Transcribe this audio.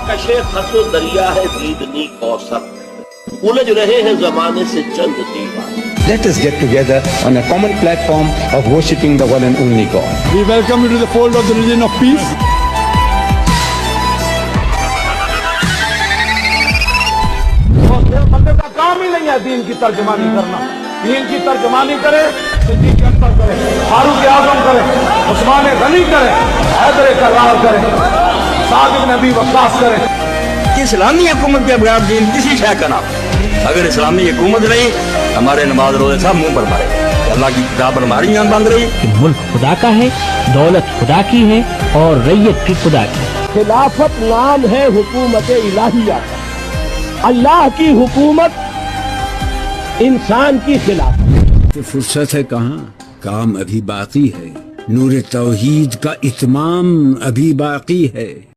कशे खसो दरिया है दीदनी कौसर, उलझ रहे हैं जमाने से चंद दीवार। Let us get together on a common platform of worshipping the one and only God. We welcome you to the fold of the religion of peace. बंदे का काम ही नहीं है दीन की तर्जमानी करना। दीन की तर्जमानी करे, सिद्दीक अकबर करे, फारूक आजम करे, उस्मान गनी करे, हैदर करार करे, साद इब्न अबी वक्कास करे। इस्लामी हुकूमत के बगैर दीन किसी शय का नाम। अगर इस्लामी हुकूमत रही, हमारे नमाज रोजे सब मुंह पर मारे। अल्लाह की किताब हमारी यहाँ बंद रही। मुल्क खुदा का है, दौलत खुदा की है और रैयत की खुदा की। खिलाफत नाम है हुकूमत इलाहिया। अल्लाह की हुकूमत इंसान की खिलाफत। तो फुर्सत है कहाँ, काम अभी बाकी है। नूर तौहीद का इत्माम अभी बाकी है।